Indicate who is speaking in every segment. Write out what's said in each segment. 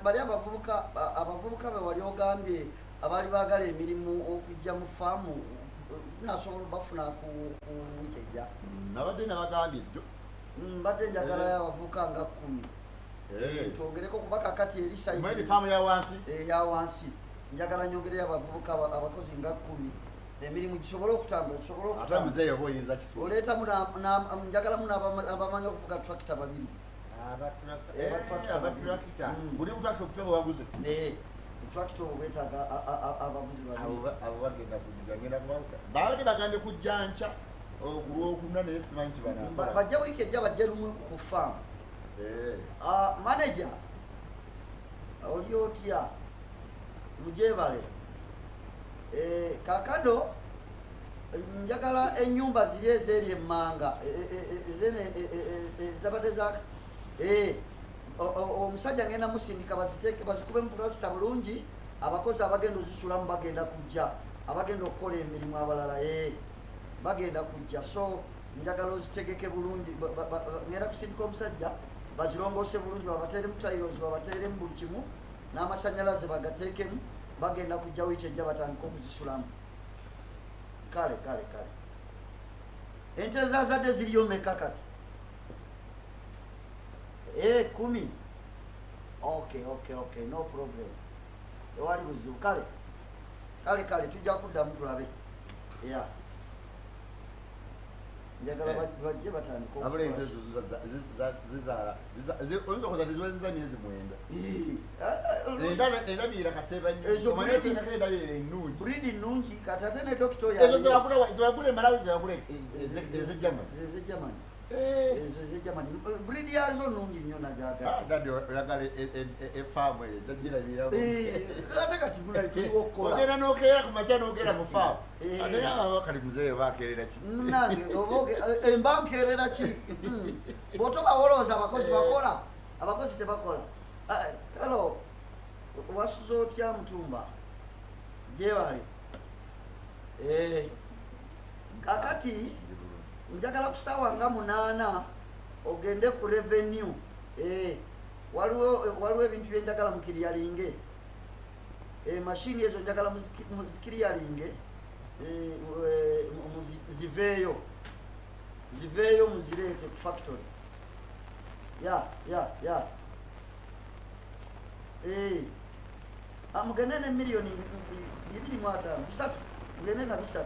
Speaker 1: bali abavubuka be wali ogambye abali baagala emirimu okujja mu faamu nasobola bafuna ku wikejja
Speaker 2: nabadde nabagambye jjo
Speaker 1: mbadde njagalayo abavubuka nga 10 twogereko kuba kakati eri
Speaker 2: sayidi faamu ya wansi
Speaker 1: ya wansi njagala nyogereyo abavubuka abakozi nga 10 emirimu gisobole okutambula oleetamu njagalamu abamanyi okuvuga tractor 2
Speaker 2: abatulakita buli mutrakita okupe bwewaguze
Speaker 1: tractor obwetaaga abavuzi
Speaker 2: abo bagenda kugenda babadde bagambye kujjanca olwokuna naye simanyi kibanaa
Speaker 1: bajja wiiki ejja bajja lumu ku faamu manager oli otya mujebale kakado njagala ennyumba ziri ezeeri emmanga zabadde za omusajja ngenda musindika baziteeke bazikube mu pulasita bulungi abakozi abagenda ozisulamu bagenda kujja abagenda okukola emirimu abalala bagenda kujja so njagala ozitegeke bulungi ngenda kusindika omusajja bazirongose bulungi babateeremu tayirozi babateeremu buli kimu n'amasanyalaze bagateekemu bagenda kujja wiiki ejja batandika okuzisulamu kale ente zazadde ziriyo meka kati 10 okay no problem ewali buzibu kale tujja kuddamu tulabe njagala bajje batandika
Speaker 2: abula ente ezo zizaala oyinza okoza ziziwezeza myezi 9 endabiira kaseba nnyomanyetekako endabiira ennungi
Speaker 1: buridi nnungi kati ate ne dokito
Speaker 2: ezo zewagula emalawi zewagula ezejamani
Speaker 1: ezo ezejamani buridi yazo nnungi nnyo
Speaker 2: najagala oyagala efaamu eyo jagirabiramu
Speaker 1: ate kati tuliwo okukola
Speaker 2: ogenda nokeera ku makya nokeera mu faamu ate kali muzeeyo bakerera ki
Speaker 1: nange emba nkerera ki bw'otoba wolowooza abakozi bakola abakozi tebakola hello wasuza otya mutumba gyebali kakati njagala kusaawa nga 8 ogende ku revenue waliwo ebintu byenjagala mukiriyalinge mashini ezo njagala muzikiriyalinge ziveeyo muzireete ku factory mugende ne miliyoni 25 mugende na 3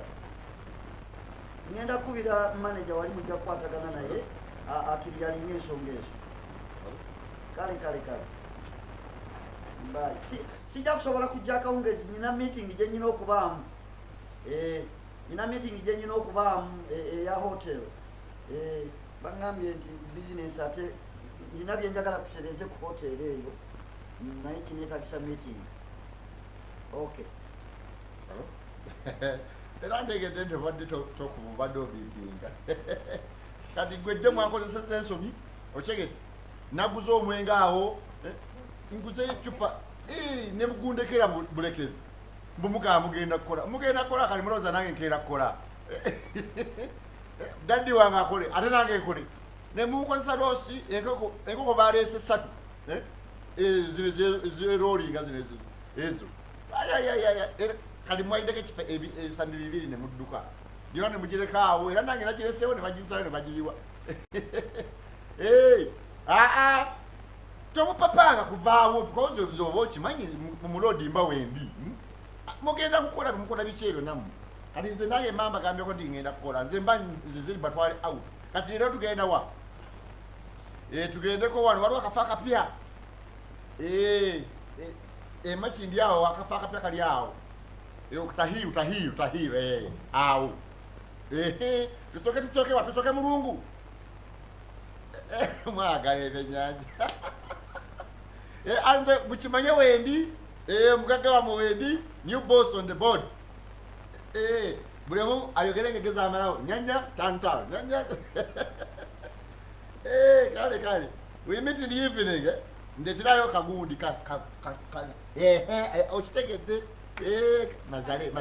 Speaker 1: ngenda kubira manager wali mujja kukwatagana naye akiriyalinga ensonga ezo kale sijja kusobola kujja akawungezi nina meeting gye nyina okubaamu eya hotel bagambye nti business ate nina byenjagala kutereze ku hotel eyo naye kineetagisa meeting okay
Speaker 2: era ntegedde nti obadde tokubadde obimpinga kati gwejje mwankozeseza ensobi okyegete naguza omwenge awo nguze ecupa ne mugundekera bulekezi mbumugamba mugenda kukola kali mulowooza nange nkeera kukola daddi wange akole ate nange nkole nemukozesa loosi enkoko baleese 3 zerolinga zino ezo kali mwaideko ekifa ebisambi 2 ne mudduka yona ne mugireka awo era nange nagireseewo ne bagisayo ne bagiyiwa tomupapanga kuvaawo because oba okimanyi mumulodimba wendi mugenda kukola bimukola biki ebyo nammwe kati nze naye mamba gambyeko nti ngenda kukola nze mba nzize batwale out kati leero tugenda wa tugendeko wano waliwo akafa akapya emakindi awo akafa akapya kali awo utahiyu awo tusoke mulungu mwagala ebyenyanja anze mukimanye wendi omugagga wamwe wendi new boss on the board bulemu ayogere ngegeza amalawo nyanja tantalo nyanja kale we meet in the evening ndetirayo kagundi okitegedde mazale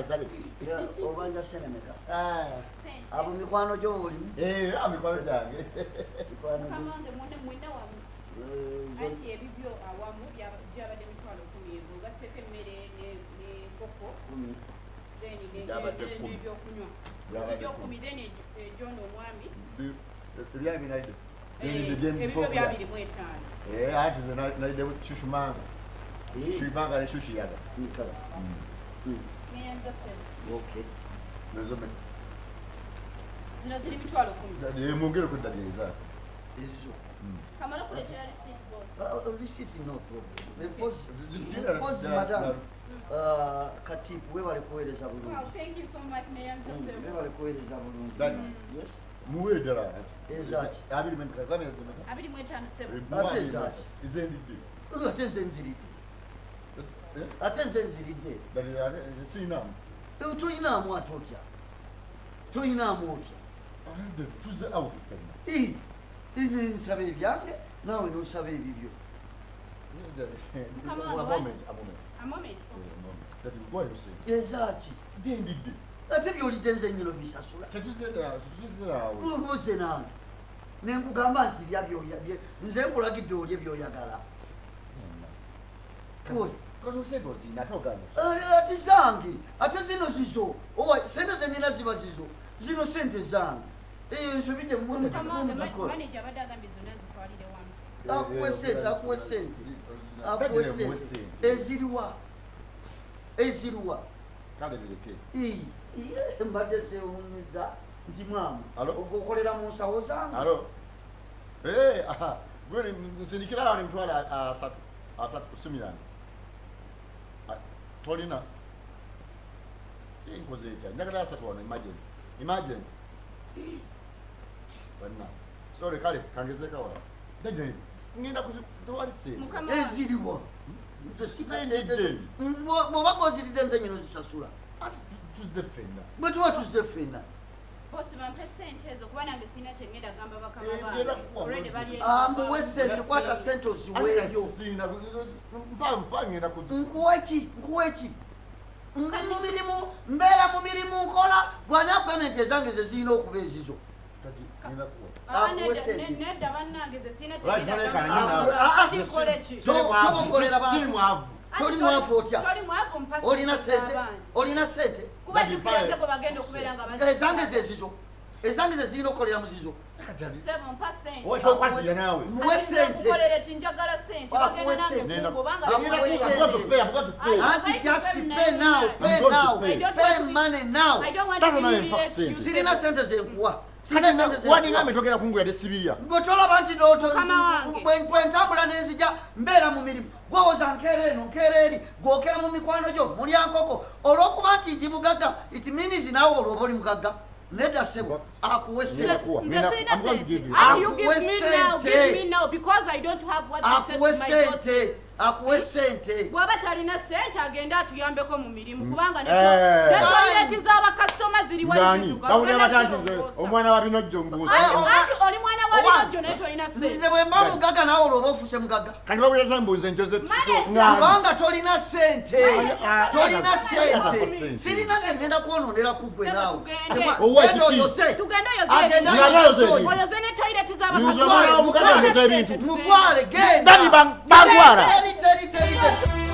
Speaker 1: obanja senemeka abo mikwano gyo bolimu
Speaker 2: mikwano gyange
Speaker 3: oteka emmere n'enkoko then n'ebyokunywa ebyo 10 then ejono omwami
Speaker 2: ebyabinaide
Speaker 3: ebibyo bya 25
Speaker 2: ati ze naide shushumanga shushumanga ne shushiyaga
Speaker 3: neyanza sebo
Speaker 1: okay
Speaker 2: nezome
Speaker 3: zino ziri mitwalo 10
Speaker 2: mwongere kuddaliza
Speaker 1: izo
Speaker 3: kamala kuletera receipt boss
Speaker 1: receipt no problem pause madam katibu webale kuweereza bulungi
Speaker 3: wow thank you so much neyanza sebo
Speaker 1: webale kuweereza bulungi yes
Speaker 2: muwe dala
Speaker 1: ezaki
Speaker 2: abiri mendika kamera zemeka
Speaker 3: abiri mu 5 sebo
Speaker 1: ate ezaki
Speaker 2: izendide
Speaker 1: ate nze nziridde ate nze nziridde
Speaker 2: dali sinamu
Speaker 1: tuyinaamu ate otya tuyinaamu otya
Speaker 2: tuze out
Speaker 1: nsaba ebyange naawe nosaba ebibyo ezaki
Speaker 2: gendidde
Speaker 1: ate byolidde nze nyino bisasula olubuze nange nenkugamba nti lya byoya nze nkulagidde olye byoyagala ati zange ate zino zizo sente zenina ziba zizo zino sente zange nsobidde akuwe sente akuwe sente akuwe sente eziriwa
Speaker 2: kale bireke
Speaker 1: mbadde sewunyiza nti mwamu okolera mu nsawo zange
Speaker 2: gwe nsindikira awo nemitwala asatu kusumirana tolina nkoze etya njagala asatu wano emergency bana sorry kale kangezeka wala dede ngenda kuzitwali sente
Speaker 1: eziriwa
Speaker 2: zendide
Speaker 1: bwoba goziridde nze nyino zisasula
Speaker 2: ati tuze fenna
Speaker 1: bwe tuba tuze fenna
Speaker 3: bosi bampe sente ezo kuba nange sina kyengenda gamba bakama bange
Speaker 1: amuwe sente kwata sente oziweeyo
Speaker 2: mpangenda
Speaker 1: nkuweki mbeera mu mirimu nkola gwana gavumenti ezange ze zirina okuba ezizo
Speaker 3: nedda bannange ze sina
Speaker 1: toboggolera bantu toli mwavu otya olina sente
Speaker 3: kuba jukiraze gwe bagenda okubeera nga
Speaker 1: ezange zezizo ezange ze zirina okukolera mu zizo
Speaker 3: sebo mpa sente
Speaker 2: okwatira nawe
Speaker 1: muwe sente
Speaker 3: kukolera kinjagala sente bagenda nange kubanga
Speaker 1: anti just pay now pay money now sirina sente zenkuwa
Speaker 2: waninga metogera kungulade sibirya
Speaker 1: bwetolaba nti bwentambula nenzija mbeera mu mirimu gwewoza nkeera eno nkeera eri gwokera mu mikwano gyo mulya nkoko olw'okuba nti ndi mugagga it means naawe olwoba oli mugagga nedda sebo akuwe sente akuwe sente
Speaker 3: bwaba talina sente agenda atuyambeko mu mirimu kubanga netoileti z'abakasitoma
Speaker 2: omwana wa binojjo mbuusa
Speaker 3: anti oli mwana wa binojjo naye tolina sente
Speaker 1: nze bwe mba mugagga naawe olwoba ofuse mugagga
Speaker 2: kati babuleta mbuuze njoze
Speaker 1: kubanga tolina sente tolina sente sirina ze ngenda kwononera kuggwe naawe
Speaker 3: oyoze ne toileti z'abakasitoma
Speaker 1: mutwale genda
Speaker 2: bantwala
Speaker 1: teri